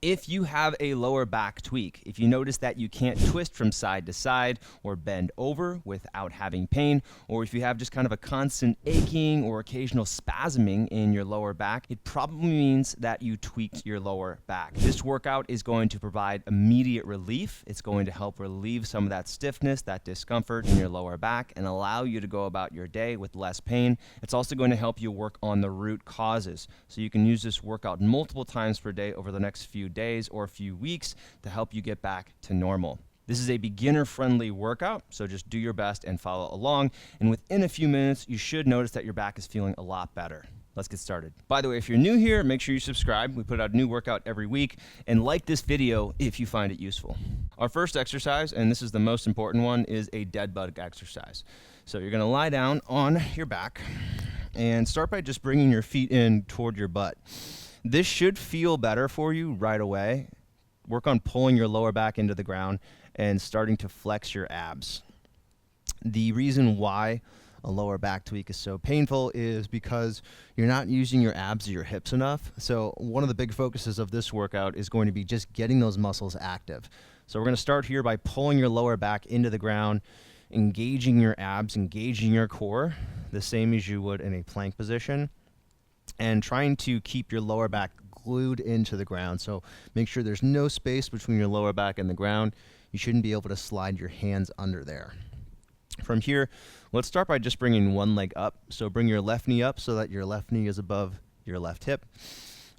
If you have a lower back tweak, if you notice that you can't twist from side to side or bend over without having pain, or if you have just kind of a constant aching or occasional spasming in your lower back, it probably means that you tweaked your lower back. This workout is going to provide immediate relief. It's going to help relieve some of that stiffness, that discomfort in your lower back, and allow you to go about your day with less pain. It's also going to help you work on the root causes. So you can use this workout multiple times per day over the next few days or a few weeks to help you get back to normal. This is a beginner-friendly workout, so just do your best and follow along. And within a few minutes, you should notice that your back is feeling a lot better. Let's get started. By the way, if you're new here, make sure you subscribe. We put out a new workout every week, and like this video if you find it useful. Our first exercise, and this is the most important one, is a dead bug exercise. So you're going to lie down on your back and start by just bringing your feet in toward your butt. This should feel better for you right away. Work on pulling your lower back into the ground and starting to flex your abs. The reason why a lower back tweak is so painful is because you're not using your abs or your hips enough. So one of the big focuses of this workout is going to be just getting those muscles active. So we're going to start here by pulling your lower back into the ground, engaging your abs, engaging your core, the same as you would in a plank position, and trying to keep your lower back glued into the ground. So make sure there's no space between your lower back and the ground. You shouldn't be able to slide your hands under there. From here, let's start by just bringing one leg up. So bring your left knee up so that your left knee is above your left hip,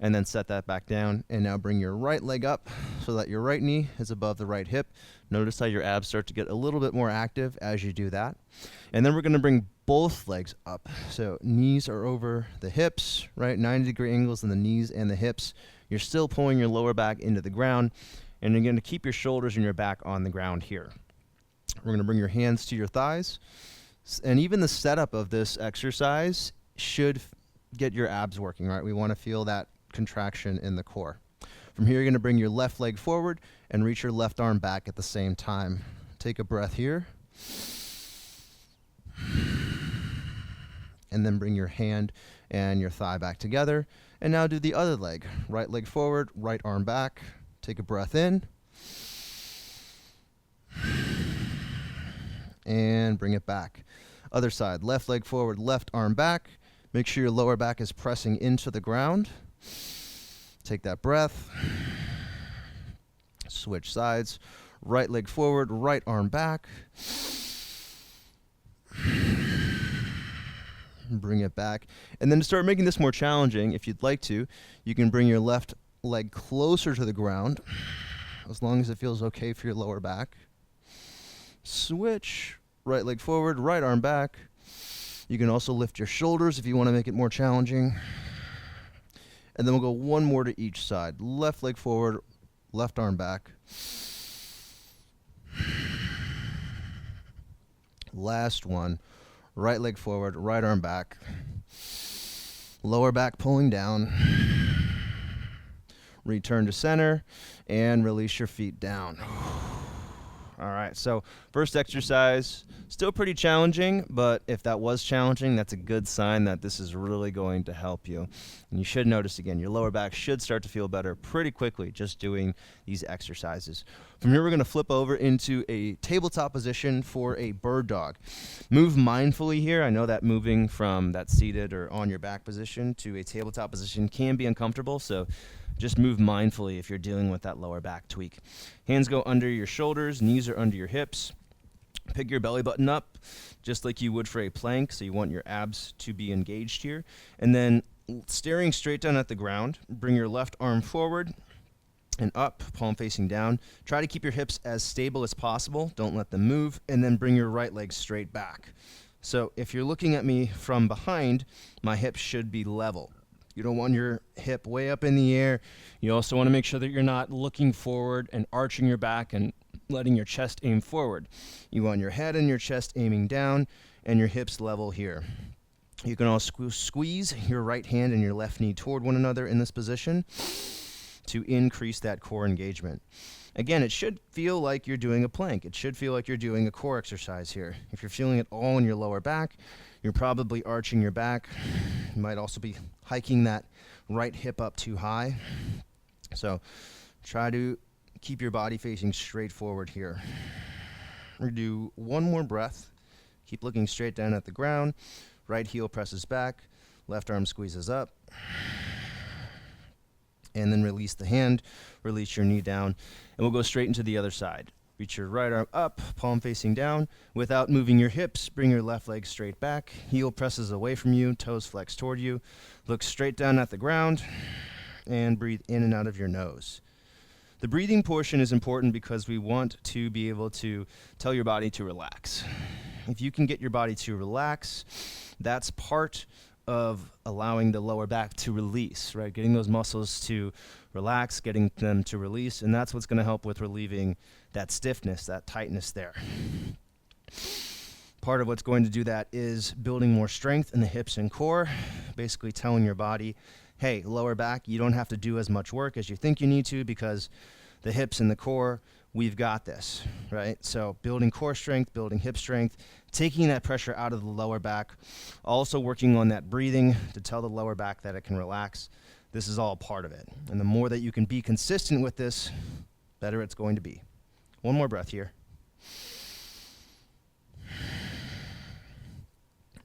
and then set that back down. And now bring your right leg up so that your right knee is above the right hip. Notice how your abs start to get a little bit more active as you do that. And then we're going to bring both legs up. So knees are over the hips, right? 90-degree angles in the knees and the hips. You're still pulling your lower back into the ground, and you're going to keep your shoulders and your back on the ground here. We're going to bring your hands to your thighs. And even the setup of this exercise should get your abs working, right? We want to feel that contraction in the core. From here, you're going to bring your left leg forward and reach your left arm back at the same time. Take a breath here. And then bring your hand and your thigh back together. And now do the other leg. Right leg forward, right arm back. Take a breath in. And bring it back. Other side, left leg forward, left arm back. Make sure your lower back is pressing into the ground. Take that breath. Switch sides. Right leg forward, right arm back. Bring it back. And then to start making this more challenging, if you'd like to, you can bring your left leg closer to the ground, as long as it feels okay for your lower back. Switch. Right leg forward, right arm back. You can also lift your shoulders if you want to make it more challenging. And then we'll go one more to each side. Left leg forward, left arm back. Last one. Right leg forward, right arm back. Lower back pulling down. Return to center and release your feet down. All right, so first exercise, still pretty challenging, but if that was challenging, that's a good sign that this is really going to help you. And you should notice, again, your lower back should start to feel better pretty quickly just doing these exercises. From here, we're going to flip over into a tabletop position for a bird dog. Move mindfully here. I know that moving from that seated or on your back position to a tabletop position can be uncomfortable, so just move mindfully if you're dealing with that lower back tweak. Hands go under your shoulders, knees are under your hips. Pick your belly button up just like you would for a plank, so you want your abs to be engaged here. And then staring straight down at the ground, bring your left arm forward and up, palm facing down. Try to keep your hips as stable as possible. Don't let them move. And then bring your right leg straight back. So if you're looking at me from behind, my hips should be level. You don't want your hip way up in the air. You also want to make sure that you're not looking forward and arching your back and letting your chest aim forward. You want your head and your chest aiming down and your hips level here. You can also squeeze your right hand and your left knee toward one another in this position to increase that core engagement. Again, it should feel like you're doing a plank. It should feel like you're doing a core exercise here. If you're feeling it all in your lower back, you're probably arching your back. You might also be hiking that right hip up too high. So Try to keep your body facing straight forward here. We're going to do one more breath. Keep looking straight down at the ground. Right heel presses back. Left arm squeezes up. And then release the hand. Release your knee down. And we'll go straight into the other side. Reach your right arm up, palm facing down. Without moving your hips, bring your left leg straight back. Heel presses away from you, toes flex toward you. Look straight down at the ground and breathe in and out of your nose. The breathing portion is important because we want to be able to tell your body to relax. If you can get your body to relax, that's part of allowing the lower back to release, right? Getting those muscles to relax, getting them to release, and that's what's going to help with relieving that stiffness, that tightness there. Part of what's going to do that is building more strength in the hips and core, basically telling your body, hey, lower back, you don't have to do as much work as you think you need to because the hips and the core, we've got this, right? So building core strength, building hip strength, taking that pressure out of the lower back, also working on that breathing to tell the lower back that it can relax. This is all part of it. And the more that you can be consistent with this, better it's going to be. One more breath here.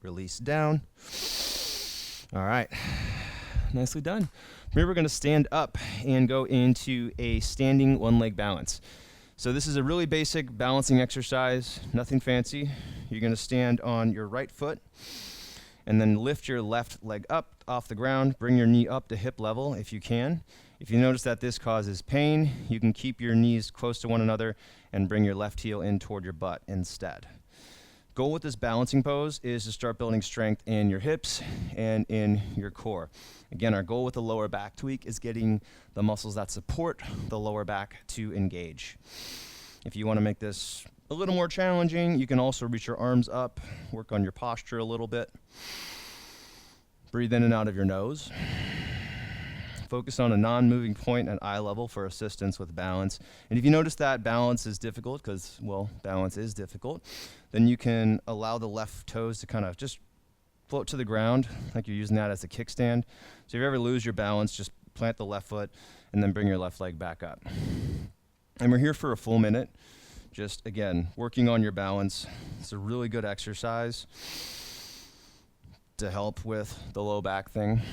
Release down. All right. Nicely done. From here, we're going to stand up and go into a standing one-leg balance. So this is a really basic balancing exercise, nothing fancy. You're going to stand on your right foot and then lift your left leg up off the ground. Bring your knee up to hip level if you can. If you notice that this causes pain, you can keep your knees close to one another and bring your left heel in toward your butt instead. Goal with this balancing pose is to start building strength in your hips and in your core. Again, our goal with the lower back tweak is getting the muscles that support the lower back to engage. If you want to make this a little more challenging, you can also reach your arms up, work on your posture a little bit. Breathe in and out of your nose. Focus on a non-moving point at eye level for assistance with balance. And if you notice that balance is difficult, because, well, balance is difficult, then you can allow the left toes to kind of just float to the ground, like you're using that as a kickstand. So if you ever lose your balance, just plant the left foot and then bring your left leg back up. And we're here for a full minute. Just, again, working on your balance. It's a really good exercise to help with the low back thing.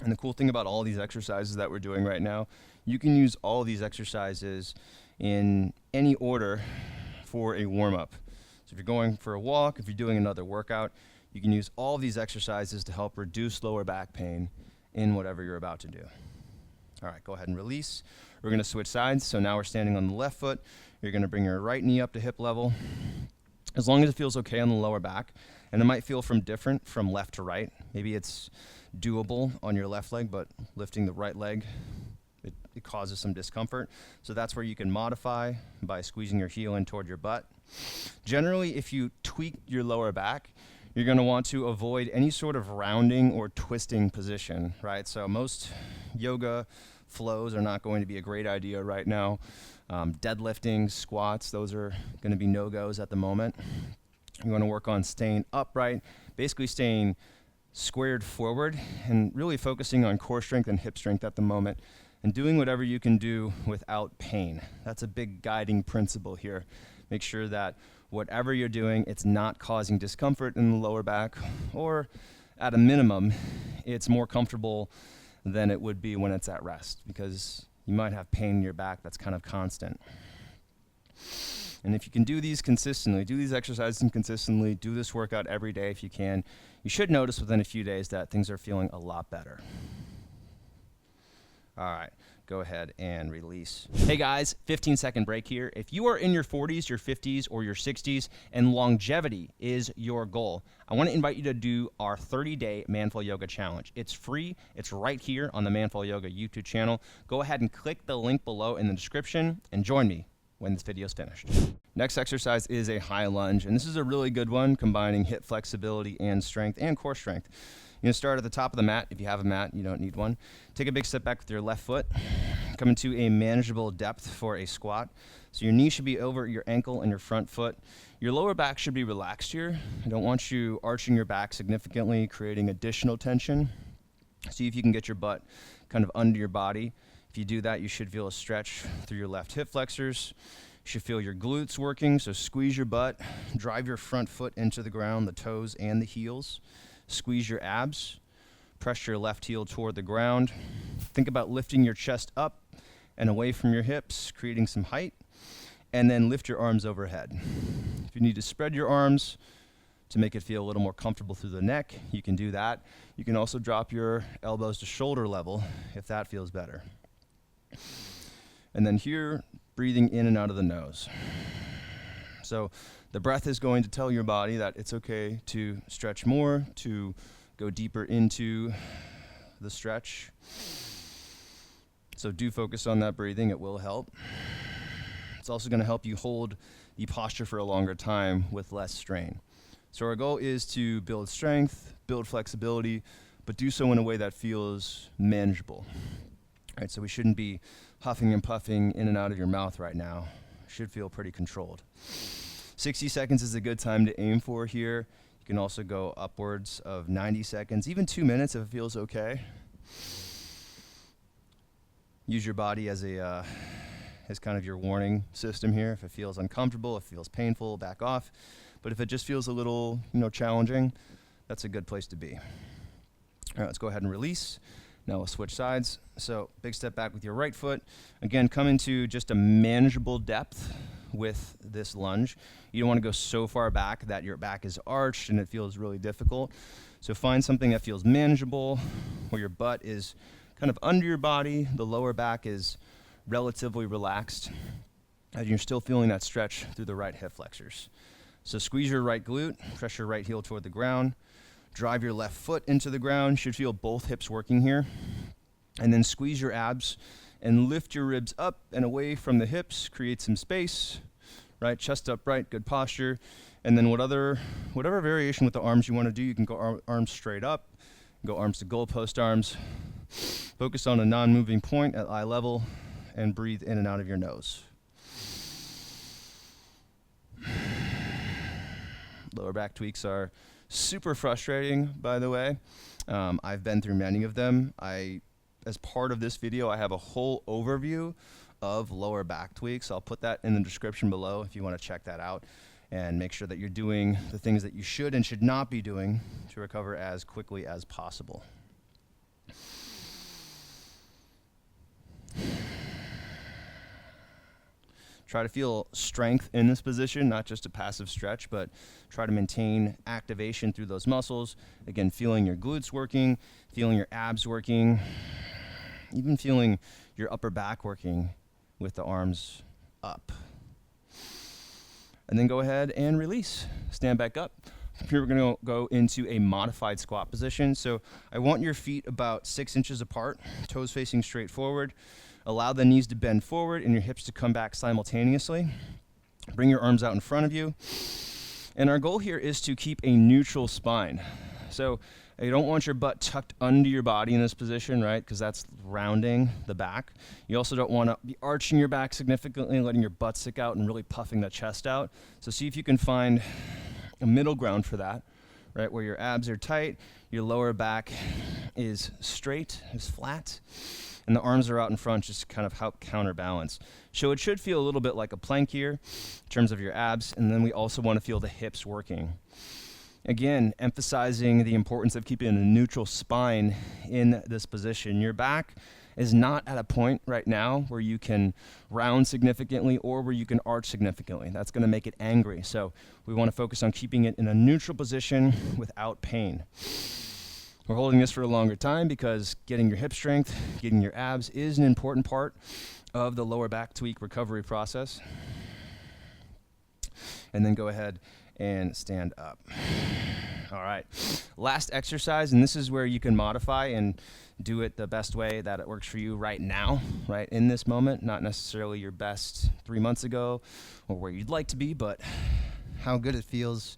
And the cool thing about all these exercises that we're doing right now, you can use all these exercises in any order for a warm-up. So if you're going for a walk, if you're doing another workout, you can use all these exercises to help reduce lower back pain in whatever you're about to do. All right, go ahead and release. We're going to switch sides. So now we're standing on the left foot. You're going to bring your right knee up to hip level. As long as it feels okay on the lower back, and it might feel different from left to right. Maybe it's doable on your left leg, but lifting the right leg, it causes some discomfort. So that's where you can modify by squeezing your heel in toward your butt. Generally, if you tweak your lower back, you're going to want to avoid any sort of rounding or twisting position, right? So most yoga flows are not going to be a great idea right now. Deadlifting, squats, those are going to be no-goes at the moment. You want to work on staying upright, basically staying squared forward and really focusing on core strength and hip strength at the moment and doing whatever you can do without pain. That's a big guiding principle here. Make sure that whatever you're doing, it's not causing discomfort in the lower back, or at a minimum, it's more comfortable than it would be when it's at rest, because you might have pain in your back that's kind of constant. And if you can do these consistently, do these exercises consistently, do this workout every day if you can, you should notice within a few days that things are feeling a lot better. All right, go ahead and release. Hey guys, 15-second break here. If you are in your 40s, your 50s, or your 60s, and longevity is your goal, I want to invite you to do our 30-day Manful Yoga Challenge. It's free. It's right here on the Manful Yoga YouTube channel. Go ahead and click the link below in the description and join me when this video is finished. Next exercise is a high lunge, and this is a really good one, combining hip flexibility and strength and core strength. You're going to start at the top of the mat. If you have a mat, you don't need one. Take a big step back with your left foot. Come into a manageable depth for a squat. So your knee should be over your ankle and your front foot. Your lower back should be relaxed here. I don't want you arching your back significantly, creating additional tension. See if you can get your butt kind of under your body. If If you do that, you should feel a stretch through your left hip flexors. You should feel your glutes working, so squeeze your butt, drive your front foot into the ground, the toes and the heels. Squeeze your abs, press your left heel toward the ground. Think about lifting your chest up and away from your hips, creating some height, and then lift your arms overhead. If you need to spread your arms to make it feel a little more comfortable through the neck, you can do that. You can also drop your elbows to shoulder level if that feels better. And then here, breathing in and out of the nose. So the breath is going to tell your body that it's okay to stretch more, to go deeper into the stretch. So do focus on that breathing, it will help. It's also going to help you hold the posture for a longer time with less strain. So our goal is to build strength, build flexibility, but do so in a way that feels manageable. All right, so we shouldn't be huffing and puffing in and out of your mouth right now. Should feel pretty controlled. 60 seconds is a good time to aim for here. You can also go upwards of 90 seconds, even 2 minutes if it feels okay. Use your body as kind of your warning system here. If it feels uncomfortable, if it feels painful, back off. But if it just feels a little, challenging, that's a good place to be. All right, let's go ahead and release. Now we'll switch sides. So big step back with your right foot. Again, come into just a manageable depth with this lunge. You don't want to go so far back that your back is arched and it feels really difficult. So find something that feels manageable, where your butt is kind of under your body, the lower back is relatively relaxed, and you're still feeling that stretch through the right hip flexors. So squeeze your right glute, press your right heel toward the ground, drive your left foot into the ground. Should feel both hips working here. And then squeeze your abs and lift your ribs up and away from the hips. Create some space, right? Chest upright, good posture. And then whatever variation with the arms you want to do, you can go arms straight up, go arms to goalpost arms. Focus on a non-moving point at eye level and breathe in and out of your nose. Lower back tweaks are super frustrating, by the way. I've been through many of them. As part of this video, I have a whole overview of lower back tweaks. I'll put that in the description below if you want to check that out and make sure that you're doing the things that you should and should not be doing to recover as quickly as possible. Try to feel strength in this position, not just a passive stretch, but try to maintain activation through those muscles. Again, feeling your glutes working, feeling your abs working, even feeling your upper back working with the arms up. And then go ahead and release. Stand back up. Here we're going to go into a modified squat position. So I want your feet about 6 inches apart, toes facing straight forward. Allow the knees to bend forward and your hips to come back simultaneously. Bring your arms out in front of you. And our goal here is to keep a neutral spine. So you don't want your butt tucked under your body in this position, right? Because that's rounding the back. You also don't want to be arching your back significantly and letting your butt stick out and really puffing the chest out. So see if you can find a middle ground for that, right? Where your abs are tight, your lower back is straight, is flat, and the arms are out in front just to kind of help counterbalance. So it should feel a little bit like a plank here in terms of your abs, and then we also want to feel the hips working. Again, emphasizing the importance of keeping a neutral spine in this position. Your back is not at a point right now where you can round significantly or where you can arch significantly. That's going to make it angry. So we want to focus on keeping it in a neutral position without pain. We're holding this for a longer time because getting your hip strength, getting your abs is an important part of the lower back tweak recovery process. And then go ahead and stand up. All right, last exercise, and this is where you can modify and do it the best way that it works for you right now, right in this moment, not necessarily your best 3 months ago or where you'd like to be, but how good it feels,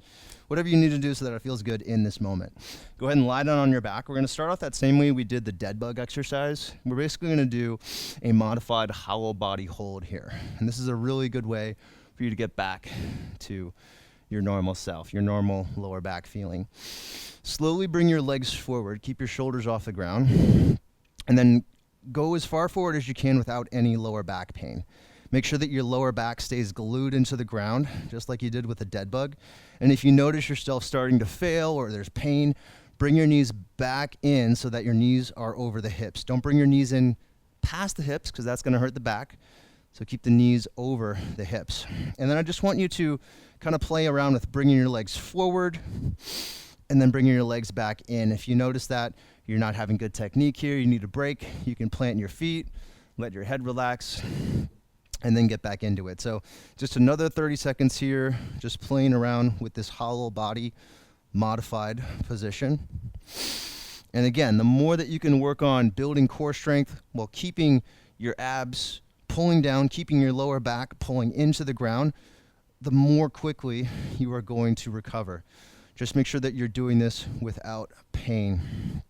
whatever you need to do so that it feels good in this moment. Go ahead and lie down on your back. We're going to start off that same way we did the dead bug exercise. We're basically going to do a modified hollow body hold here, and this is a really good way for you to get back to your normal self, your normal lower back feeling. Slowly bring your legs forward, keep your shoulders off the ground, and then go as far forward as you can without any lower back pain. Make sure that your lower back stays glued into the ground, just like you did with a dead bug. And if you notice yourself starting to fail or there's pain, bring your knees back in so that your knees are over the hips. Don't bring your knees in past the hips because that's going to hurt the back. So keep the knees over the hips. And then I just want you to kind of play around with bringing your legs forward and then bringing your legs back in. If you notice that you're not having good technique here, you need a break, you can plant your feet, let your head relax, and then get back into it. So just another 30 seconds here, just playing around with this hollow body modified position. And again, the more that you can work on building core strength while keeping your abs pulling down, keeping your lower back pulling into the ground, the more quickly you are going to recover. Just make sure that you're doing this without pain.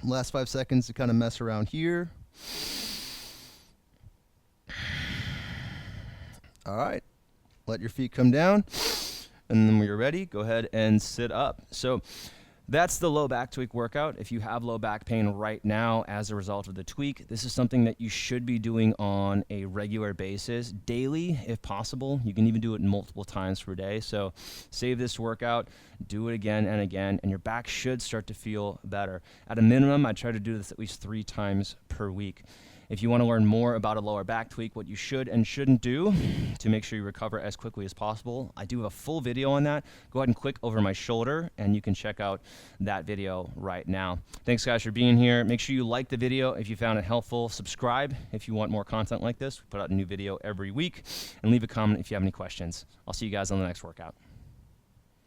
Last 5 seconds to kind of mess around here. All right, let your feet come down, and then when you're ready, go ahead and sit up. So that's the low back tweak workout. If you have low back pain right now as a result of the tweak, this is something that you should be doing on a regular basis, daily if possible. You can even do it multiple times per day. So save this workout, do it again and again, and your back should start to feel better. At a minimum, I try to do this at least 3 times per week. If you want to learn more about a lower back tweak, what you should and shouldn't do to make sure you recover as quickly as possible, I do have a full video on that. Go ahead and click over my shoulder, and you can check out that video right now. Thanks, guys, for being here. Make sure you like the video if you found it helpful. Subscribe if you want more content like this. We put out a new video every week. And leave a comment if you have any questions. I'll see you guys on the next workout.